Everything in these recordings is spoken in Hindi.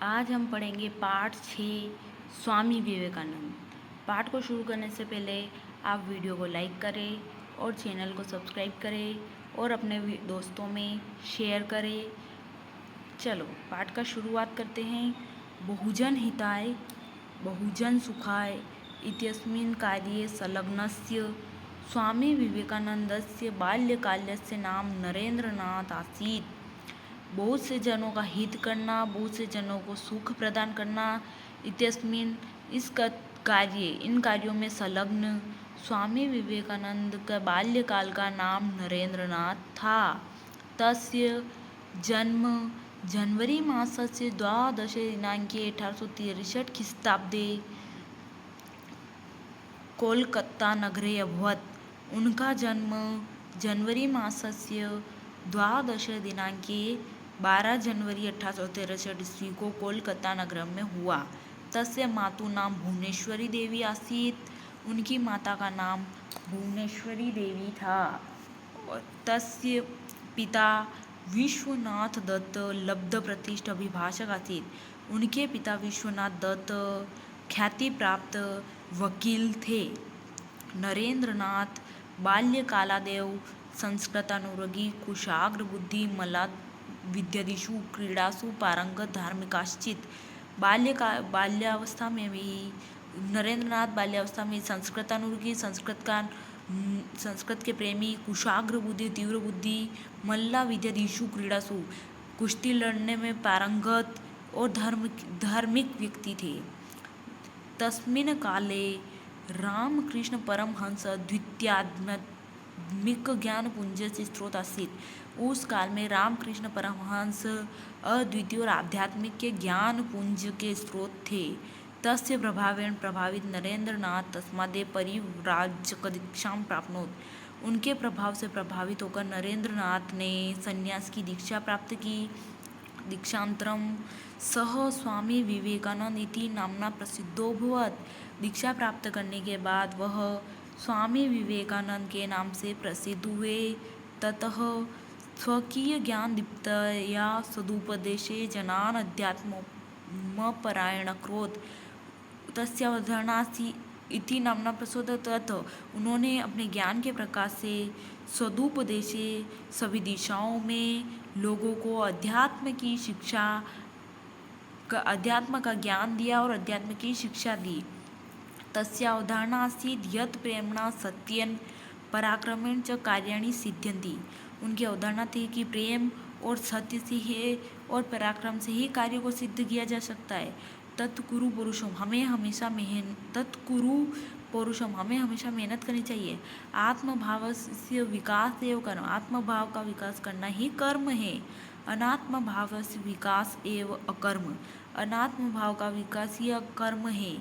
आज हम पढ़ेंगे पाठ 6 स्वामी विवेकानंद। पाठ को शुरू करने से पहले आप वीडियो को लाइक करें और चैनल को सब्सक्राइब करें और अपने दोस्तों में शेयर करें। चलो पाठ का शुरुआत करते हैं। बहुजन हिताय बहुजन सुखाय इत्यस्मिन् कार्ये संलग्नस्य स्वामी विवेकानंदस्य बाल्यकालस्य नाम नरेंद्रनाथ आसीत्। बहुत से जनों का हित करना, बहुत से जनों को सुख प्रदान करना, इत्यस्मिन् इस कार्य इन कार्यों में संलग्न स्वामी विवेकानंद का बाल्यकाल का नाम नरेंद्रनाथ था। तस्य जन्म जनवरी मासस्य 12 दिनाङ्के 1863 ख्रीष्टाब्दे कोलकाता नगरे अभवत्। उनका जन्म जनवरी मासस्य 12 दिनाङ्के 12 जनवरी 1863 ईस्वी को कोलकाता नगर में हुआ। तस्य मातु नाम भुवनेश्वरी देवी आसीत्। उनकी माता का नाम भुवनेश्वरी देवी था। तस्य पिता विश्वनाथ दत्त लब्ध प्रतिष्ठ अभिभाषक आसीत्। उनके पिता विश्वनाथ दत्त ख्याति प्राप्त वकील थे। नरेंद्रनाथ बाल्यकालादेव संस्कृतानुरागी कुशाग्र बुद्धि मलाद विद्यादिषु क्रीडासु पारंगत धार्मिकाश्चित। बाल्यावस्था में भी नरेंद्रनाथ बाल्यावस्था में संस्कृतानुरागी संस्कृत के प्रेमी कुशाग्र बुद्धि तीव्र बुद्धि मल्ला विद्यादिषु क्रीडासु कुश्ती लड़ने में पारंगत और धार्मिक व्यक्ति थे। तस्मिन् काले रामकृष्ण परमहंस द्वितीयाध्यात्मिक ज्ञान पुंज से स्रोत आसीत्। उस काल में रामकृष्ण परमहंस अद्वितीय और आध्यात्मिक के ज्ञान पुंज के स्रोत थे। तस्य प्रभावेण प्रभावित नरेंद्रनाथ तस्मादेव परिव्राजक दीक्षां प्राप्नोत्। उनके प्रभाव से प्रभावित होकर नरेंद्रनाथ ने संन्यास की दीक्षा प्राप्त की। दीक्षांतरम सह स्वामी विवेकानंद इति नामना प्रसिद्धोऽभवत्। दीक्षा प्राप्त करने के बाद वह स्वामी विवेकानंद के नाम से प्रसिद्ध हुए। ततः स्वकीय ज्ञान दीप्तया सदुपदेशे जनान् अध्यात्मपरायणकृत्। तस्य अवधारणासि इति नामना प्रसिद्धोऽभवत्। उन्होंने अपने ज्ञान के प्रकाश से सदुपदेशे सभी दिशाओं में लोगों को अध्यात्म का ज्ञान दिया और अध्यात्म की शिक्षा दी। तस्य अवधारणा आसीत् यत् प्रेम्णा सत्येन पराक्रमेण च कार्याणि सिद्ध्यन्ति। उनकी अवधारणा थी कि प्रेम और सत्य से ही और पराक्रम से ही कार्य को सिद्ध किया जा सकता है। तत्कुरु पुरुषम हमें हमेशा मेहनत करनी चाहिए। आत्मभाव से विकास एवं कर्म, आत्मभाव का विकास करना ही कर्म है। अनात्म भाव से विकास एवं अकर्म, अनात्म भाव का विकास ही अकर्म है।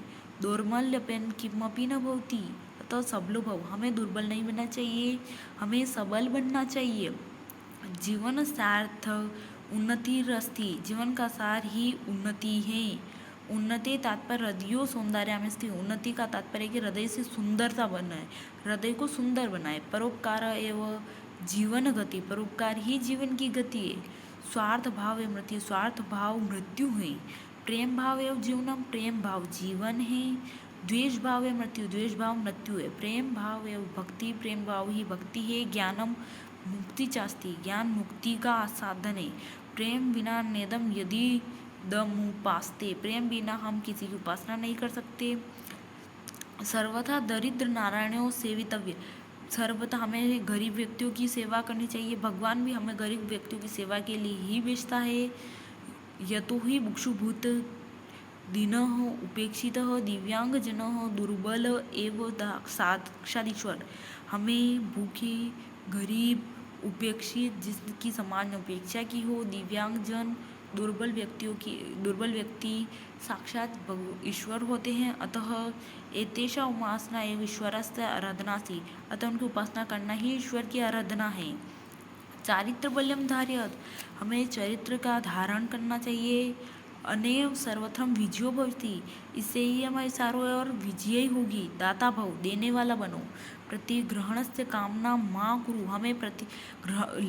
दौर्बल्यपेन किमपि न भवति अतः सबलो भव, हमें दुर्बल नहीं बनना चाहिए, हमें सबल बनना चाहिए। जीवन सार्थ उन्नति रस्ति, जीवन का सार ही उन्नति है। उन्नति तात्पर्य हृदय सौंदर्य में स्थित, उन्नति का तात्पर्य कि हृदय से सुंदरता बनाए, हृदय को सुंदर बनाए। परोपकार एवं जीवन गति, परोपकार ही जीवन की गति है। स्वार्थ भाव एवं मृत्यु, स्वार्थ भाव मृत्यु है। प्रेम भाव एवं जीवनम, प्रेम भाव जीवन है। द्वेष भाव एवं मृत्यु, द्वेष भाव मृत्यु है। प्रेम भाव एवं भक्ति, प्रेम भाव ही भक्ति है। ज्ञानम मुक्ति चास्ति, ज्ञान मुक्ति का साधन है। प्रेम बिना नेदम यदि दमुपास्ते, प्रेम बिना हम किसी की उपासना नहीं कर सकते। सर्वथा दरिद्र नारायणों सेवितव्य, सर्वथा हमें गरीब व्यक्तियों की सेवा करनी चाहिए। भगवान भी हमें गरीब व्यक्तियों की सेवा के लिए ही भेजता है। यतो ही भुक्षुभूत दीनः उपेक्षितः दिव्यांगजनः दुर्बल एवं साक्षादीश्वर, हमें भूखे गरीब उपेक्षित जिसकी समाज ने उपेक्षा की हो, दिव्यांगजन दुर्बल व्यक्ति साक्षात ईश्वर होते हैं। अतः एतेषा उपासना एवं ईश्वरस्य आराधनासि, अतः उनकी उपासना करना ही ईश्वर की आराधना है। चारित्र बल्यम धार्यत, हमें चरित्र का धारण करना चाहिए। अनेव सर्वप्रथम विजयो भवति, इससे ही हमारी सारों और विजय होगी। दाता भव, देने वाला बनो। प्रतिग्रहण से कामना माँ गुरु, हमें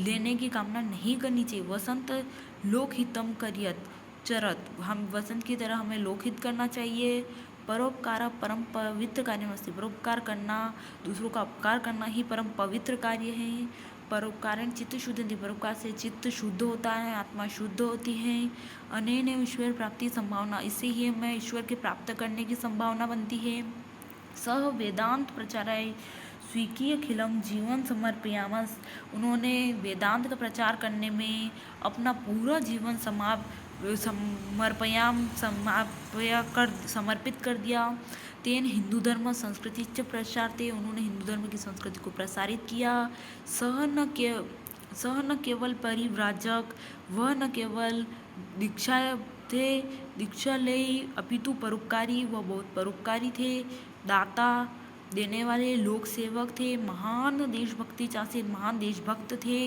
लेने की कामना नहीं करनी चाहिए। वसंत लोकहितम करियत, चरत, हम वसंत की तरह हमें लोकहित करना चाहिए। परोपकार परम पवित्र कार्यमस्ति, परोपकार करना, दूसरों का उपकार करना ही परम पवित्र कार्य है। परोपकारेण चित्त शुद्धि, परोपकार से चित्त शुद्ध होता है, आत्मा शुद्ध होती है। अनेन ईश्वर प्राप्ति संभावना, इससे ही हमें ईश्वर के प्राप्त करने की संभावना बनती है। सह वेदांत प्रचाराय स्वीकीय खिलम जीवन समर्पयामस, उन्होंने वेदांत का प्रचार करने में अपना पूरा जीवन समर्पित कर दिया। तेन हिंदू धर्म संस्कृति च प्रचार थे, उन्होंने हिंदू धर्म की संस्कृति को प्रसारित किया। सह न केवल परिव्राजक, वह न केवल दीक्षा थे, दीक्षा ले, अपितु परोपकारी, वह बहुत परोपकारी थे। दाता, देने वाले, लोक सेवक थे, महान देशभक्ति चाहे महान देशभक्त थे।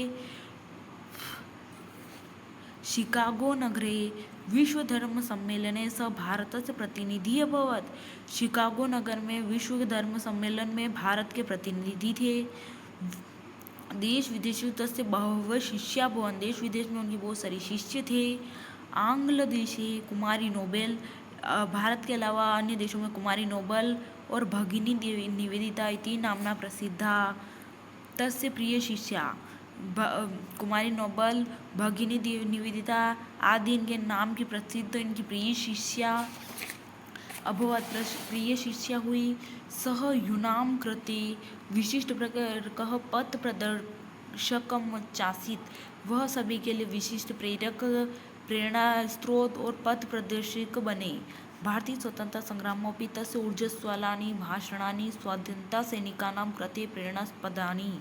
शिकागो नगरे विश्व धर्म सम्मेलने स भारतस्य प्रतिनिधि अभवत, शिकागो नगर में विश्व धर्म सम्मेलन में भारत के प्रतिनिधि थे। देश विदेश तस्य बहवः शिष्या भवन, देश विदेश में उनके बहुत सारे शिष्य थे। आंग्ल देशे कुमारी नोबेल, भारत के अलावा अन्य देशों में कुमारी नोबल और भगिनी निवेदिता इति नामना प्रसिद्धा। तस्य प्रिय शिष्या, कुमारी नोबल, भगिनी निवेदिता आदि इनके नाम की प्रसिद्ध इनकी प्रिय शिष्या अभवत, प्रिय शिष्या हुई। सह यूनाम कृते विशिष्ट प्रकार पथ प्रदर्शकम चासित, वह सभी के लिए विशिष्ट प्रेरक, प्रेरणा स्रोत और पथ प्रदर्शक बने। भारतीय स्वतंत्रता संग्रामोपि तस्य ऊर्जस्वलानि भाषणानि स्वाधीनता सैनिकानां कृते प्रेरणास्पदानि,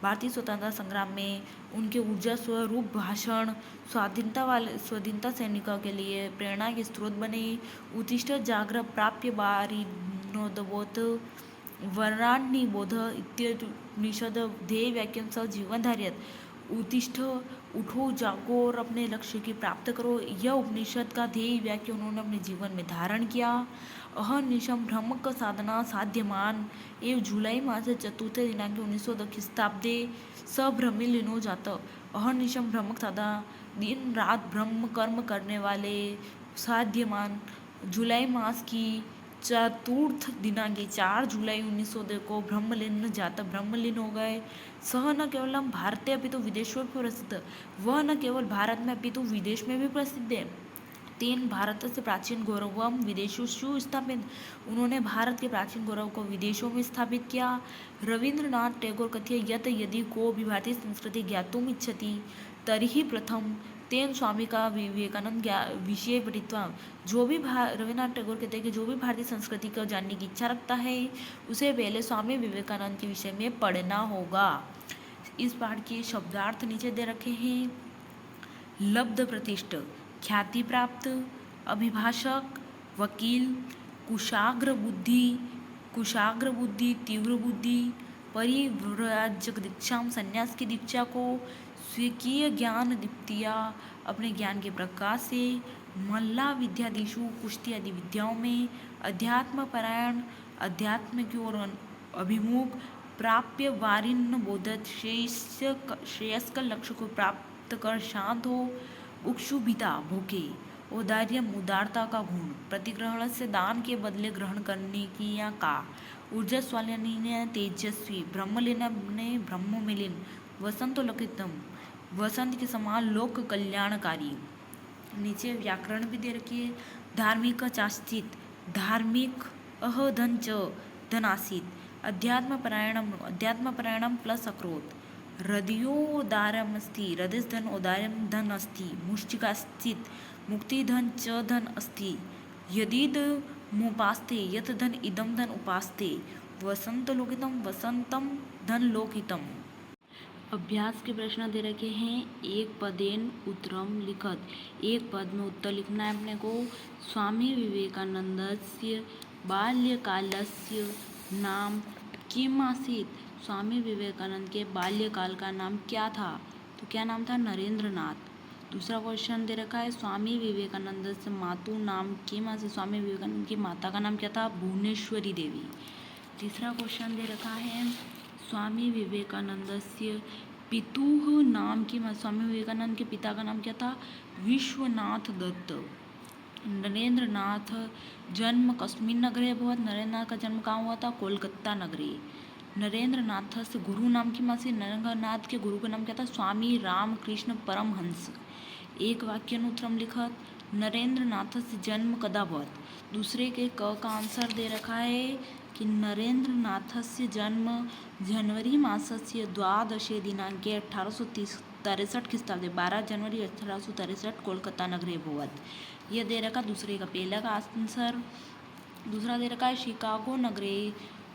भारतीय स्वतंत्रता संग्राम में उनके ऊर्जा स्वरूप भाषण स्वाधीनता सैनिकों के लिए प्रेरणा के स्रोत बने। उत्तिष्ठ जाग्र प्राप्य बारिनोदबोध वर्णानिबोध इत्युपनिषद ध्येय वाक्यम सह जीवन धार्यत, उत्तिष्ठ, उठो, जागो और अपने लक्ष्य की प्राप्त करो, यह उपनिषद का ध्येय वाक्य उन्होंने अपने जीवन में धारण किया। अहर्निशम ब्रह्मक साधना साध्यमान एवं जुलाई मास चतुर्थ दिनांक 1900 ख्रीस्ताब्दे सभ्रमिलीनो जात, अहर्निशम ब्रह्मक साधना, दिन रात ब्रह्म कर्म करने वाले, साध्यमान, जुलाई मास की चतुर्थ दिनांक 4 जुलाई 1900 को ब्रह्मलीन जाता, ब्रह्मलीन हो गए। सह न केवल भारतीय अपितु विदेशों में प्रसिद्ध, वह न केवल भारत में अपितु विदेश में भी प्रसिद्ध है। तेन भारत से प्राचीन गौरवम विदेशों स्थापित, उन्होंने भारत के प्राचीन गौरव को विदेशों में स्थापित किया। रविंद्रनाथ टैगोर कथ्य यत यदि को भी भारतीय संस्कृति ज्ञातुम इच्छति तर्हि प्रथम तेन स्वामी का विवेकानंद विषय पठित्वा, जो भी रविन्द्रनाथ टैगोर कहते हैं कि जो भी भारतीय संस्कृति को जानने की इच्छा रखता है उसे पहले स्वामी विवेकानंद के विषय में पढ़ना होगा। इस पाठ के शब्दार्थ नीचे दे रखे हैं। लब्ध प्रतिष्ठ, ख्याति प्राप्त, अभिभाषक, वकील, कुशाग्र बुद्धि, तीव्र बुद्धि, परिव्राजक दीक्षा, संन्यास की दीक्षा को, स्वीकीय ज्ञान दीप्तिया, अपने ज्ञान के प्रकाश से, मल्ला विद्यादिषु, कुश्ती आदि विद्याओं में, अध्यात्म परायण, अध्यात्म की ओर अभिमुख, प्राप्य वारिन्न बोधत, श्रेयस्कर लक्ष्य को प्राप्त कर शांत हो, उक्षुभिता भूखे, औदार्य उदारता का गुण, प्रतिग्रहण से दान के बदले ग्रहण करने की या का, ऊर्जस्वालिनी ने तेजस्वी, ब्रह्मलीन ने ब्रह्म में लीन, वसंत लकितम, वसंत के समान लोक कल्याणकारी। नीचे व्याकरण भी दे रखी है। धार्मिक चाश्चित, धार्मिक, धन च धनासित, अध्यात्म परायणम प्लस अक्रोध, हृदयोदारमस्ति, हृदय धन औदार्यम धन अस्ति, मुष्टिकाश्चित, मुक्ति धन च धन अस्ति, यदिद मुपास्ते यत धन इदम धन उपास्ते, वसंत लोकितम वसंतम धन लोकहितम। अभ्यास के प्रश्न दे रखे हैं। एक पदेन उत्तरम लिखत, एक पद में उत्तर लिखना है अपने को। स्वामी विवेकानंदस्य बाल्यकालस्य नाम किम आसीत, स्वामी विवेकानंद के बाल्यकाल का नाम क्या था, तो क्या नाम था, नरेंद्रनाथ। दूसरा क्वेश्चन दे रखा है, स्वामी विवेकानंद से मातु नाम किम आसीत, स्वामी विवेकानंद की माता का नाम क्या था, भुवनेश्वरी देवी। तीसरा क्वेश्चन दे रखा है, स्वामी विवेकानंदस्य पितुः नाम किम, स्वामी विवेकानंद के पिता का नाम क्या था, विश्वनाथ दत्त। नरेंद्र नाथ जन्म कस्मिन् नगरे अभवत्? नरेंद्र नाथ का जन्म कहाँ हुआ था? कोलकाता नगरे। नरेंद्र नाथस्य गुरु नाम किम् आसीत्? नरेंद्र नाथ के गुरु का नाम क्या था? स्वामी रामकृष्ण परमहंस। एक वाक्यानुत्तरम लिखत। नरेंद्र नाथस्य जन्म कदा अभवत्? दूसरे के क का आंसर दे रखा है कि नरेंद्र नाथस्य जन्म जनवरी मासस्य द्वादशे दिनांके 1863 ख्रीष्टाब्दे 12 जनवरी 1863 कोलकाता नगरे अभवत्। यह दे रखा दूसरे का। पहला का आंसर दूसरा दे रखा है शिकागो नगरे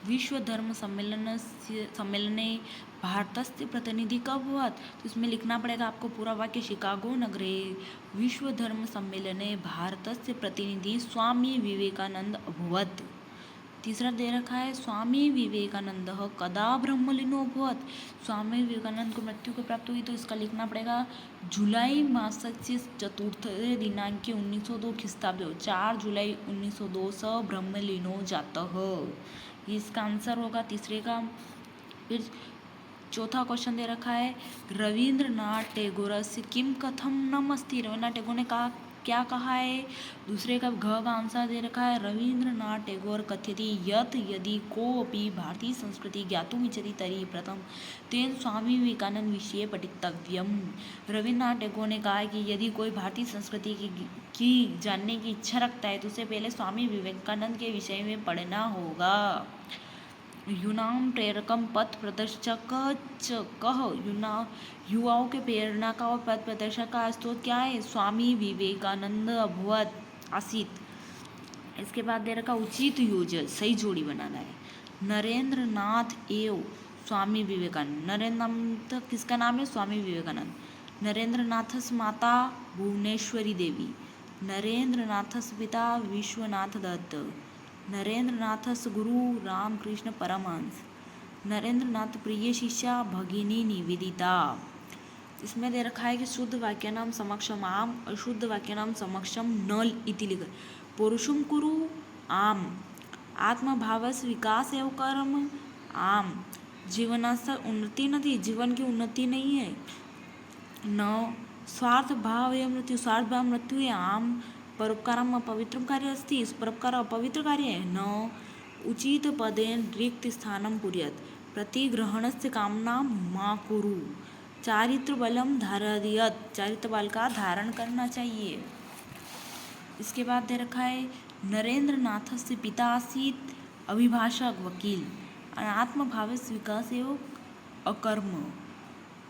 विश्व धर्म सम्मेलने भारतस्य प्रतिनिधि कब अभवत्? तो इसमें लिखना पड़ेगा आपको पूरा वाक्य। शिकागो नगरे विश्व धर्म सम्मेलने भारतस्य प्रतिनिधि स्वामी विवेकानंद अभवत्। तीसरा दे रखा है स्वामी विवेकानंद कदा ब्रह्मलीनो अभवत्? स्वामी विवेकानंद को मृत्यु को प्राप्त हुई, तो इसका लिखना पड़ेगा जुलाई मासस्य चतुर्थे दिनांके 1902 ख्रीष्टाब्दे 4 जुलाई 1902 स ब्रह्मलीनो जातः। इसका आंसर होगा तीसरे का। फिर चौथा क्वेश्चन दे रखा है रविंद्रनाथ टैगोरस्य किम कथनम अस्ति? रविंद्रनाथ टैगोर ने कहा क्या कहा है? दूसरे का घ का आंसर दे रखा है रविंद्रनाथ टैगोर कथयति यत् यदि कोऽपि भारतीय संस्कृति ज्ञातुम् इच्छति तर्हि प्रथम तेन स्वामी विवेकानंद विषये पठितव्यम्। रविंद्रनाथ टैगोर ने कहा है कि यदि कोई भारतीय संस्कृति की जानने की इच्छा रखता है तो उसे पहले स्वामी विवेकानंद के विषय में पढ़ना होगा। यूनाम प्रेरकम पथ प्रदर्शक कह युवाओं के प्रेरणा का और पथ प्रदर्शक का स्रोत क्या है? स्वामी विवेकानंद अभवत आसित। इसके बाद दे रखा उचित योजन, सही जोड़ी बनाना है। नरेंद्र नाथ एवं स्वामी विवेकानंद। नरेंद्र नाथ किसका नाम है? स्वामी विवेकानंद। नरेंद्र नाथस माता भुवनेश्वरी देवी। नरेंद्र नाथस पिता विश्वनाथ दत्त। नरेंद्र नाथस गुरु रामकृष्ण परमहंस। नरेंद्र नाथ प्रिय शिष्या भगिनी निवेदिता। इसमें दे रखा है कि शुद्ध वाक्य नाम समक्षम आम, अशुद्ध वाक्य नाम समक्षम नल इति लिख। पुरुषम कुरु आम, आत्मभावस विकास एवं कर्म आम, जीवनास्था उन्नति नहीं, जीवन की उन्नति नहीं है। न स्वार्थ भाव एवं मृत्यु, स्वार्थ भाव मृत्यु है। आम परोपकारम अपवित्रम कार्य अस्ति, परोपकार अपवित्र कार्य है। न उचित पदेन रिक्त स्थानम कुर्यात्, प्रतिग्रहणस्य कामना मा कुरु। चारित्र बलम धारयत्, चारित्र बल का धारण करना चाहिए। इसके बाद दे रखा है नरेंद्र नाथस्य पिता आसीत् अभिभाषक वकील, आत्मभावस्य विकास एवं अकर्म।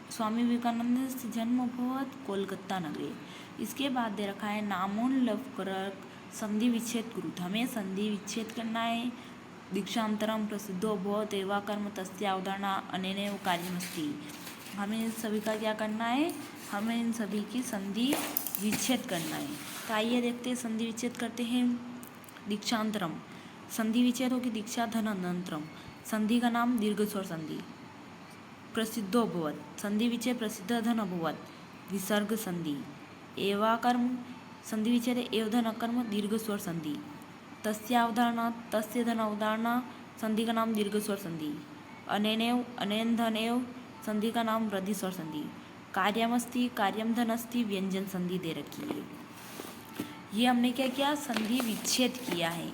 स्वामी विवेकानंद से जन्म अभवत कोलकाता नगरे। इसके बाद दे रखा है नामोल्लंघनक संधि विच्छेद कुरुत, हमें संधि विच्छेद करना है। दीक्षांतरम प्रसिद्धो अभवत एवा कर्म तस्य अवधारणा अनेनैव कार्यमस्ति। हमें इन सभी का क्या करना है? हमें इन सभी की संधि विच्छेद करना है। तो आइए देखते हैं संधि विच्छेद करते हैं। दीक्षांतरम संधि विच्छेद होगी दीक्षा धन अनंतरम। संधि का नाम दीर्घ स्वर संधि। प्रसिद्धो अभवत, संधि विच्छेद प्रसिद्ध धन अभवत, विसर्ग संधि। एवा कर्म संधि विच्छेद एव धन अकर्म दीर्घ स्वर संधि। तस्य अवधारणा तस्य धन अवधारणा, संधि का नाम दीर्घ स्वर संधि। अनेनैव अनेन धनेव, संधि का नाम वृद्धि स्वर संधि। कार्यमस्ति कार्यम धन अस्ति, व्यंजन संधि दे रखी है। ये हमने क्या किया? संधि विच्छेद किया है।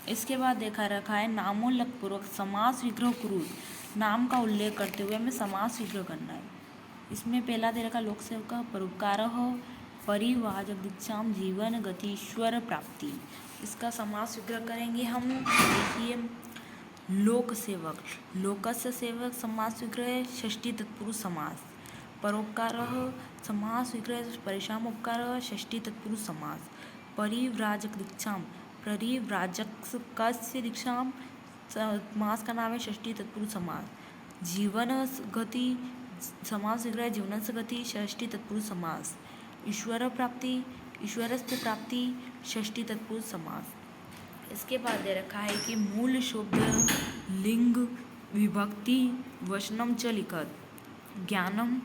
इसके बाद देखा रखा है नामोल्लेख पूर्वक समास विग्रह कुरुत, नाम का उल्लेख करते हुए हमें समास विग्रह करना है। इसमें पहला दे रखा लोक सेवक परोपकार परिवाजक दीक्षाम जीवन गति ईश्वर प्राप्ति। इसका समास विग्रह करेंगे हम। देखिए लोक सेवक, लोकस्य सेवक समास विग्रह षष्ठी तत्पुरुष समास। परोपकार समास विग्रह परिश्रम उपकार षष्ठी तत्पुरुष समास। परिव्राजक दीक्षाम, परिव्राजक कस्य दीक्षाम, समास का नाम है षष्ठी तत्पुरुष समास। जीवन गति समास विग्रह जीवनस्य गति षष्ठी तत्पुरुष समास। ईश्वर प्राप्ति, ईश्वरस्य प्राप्ति षष्ठी तत्पुरुष समास। इसके बाद दे रखा है कि मूल शब्द लिंग विभक्ति वचनम च लिखत। ज्ञानम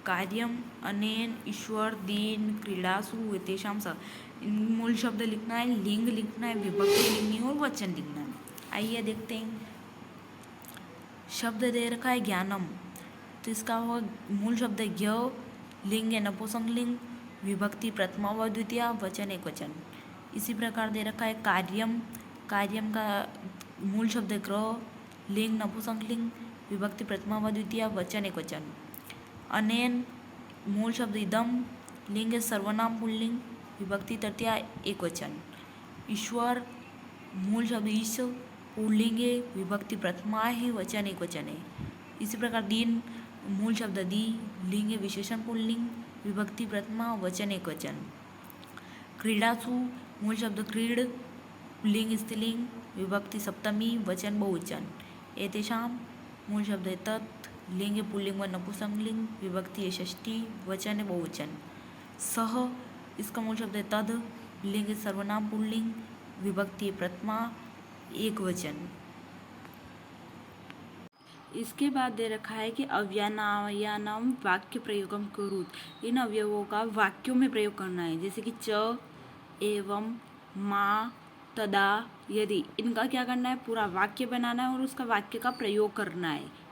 कार्यम अनेन ईश्वर दीन क्रीड़ासु एतेषां स। मूल शब्द लिखना है, लिंग लिखना है, विभक्ति लिखनी है और वचन लिखना है। आइए देखते हैं। शब्द दे रखा है ज्ञानम, तो इसका होगा मूल शब्द ज्ञ, लिंग है नपुंसक लिंग, विभक्ति प्रथमा व द्वितीया, वचन एकवचन। इसी प्रकार दे रखा है कार्यम, कार्यम का मूल शब्द है ग्रह, लिंग नपुंसकलिंग, विभक्ति प्रथमा व द्वितीया, वचन एकवचन। अनेन मूल शब्द इदम, लिंग है सर्वनाम पुल्लिंग, विभक्ति तृतीया एकवचन। ईश्वर मूल शब्द ईश, पुल्लिंग है, विभक्ति प्रथमा है, वचन एकवचन है। इसी प्रकार दिन मूल शब्द दी, लिंग है विशेषण पुल्लिंग, विभक्ति प्रथमा, वचन एकवचन। क्रीडासु मूल शब्द क्रीड, पुल्लिंग स्त्रीलिंग, विभक्ति सप्तमी, वचन बहुवचन। एतेषां मूल शब्द है तत्, लिंग है पुल्लिंग व नपुंसकलिंग, विभक्ति है षष्ठी, वचन है बहुवचन। सह इसका मूल शब्द है तद, लिंग है सर्वनाम पुल्लिंग, विभक्ति है प्रथमा, एक वचन। इसके बाद दे रखा है कि अव्ययानाम वाक्य प्रयोगम कुरुत। इन अवयवों का वाक्यों में प्रयोग करना है, जैसे कि च, एवं, मा, तदा, यदि। इनका क्या करना है, पूरा वाक्य बनाना है और उसका वाक्य का प्रयोग करना है।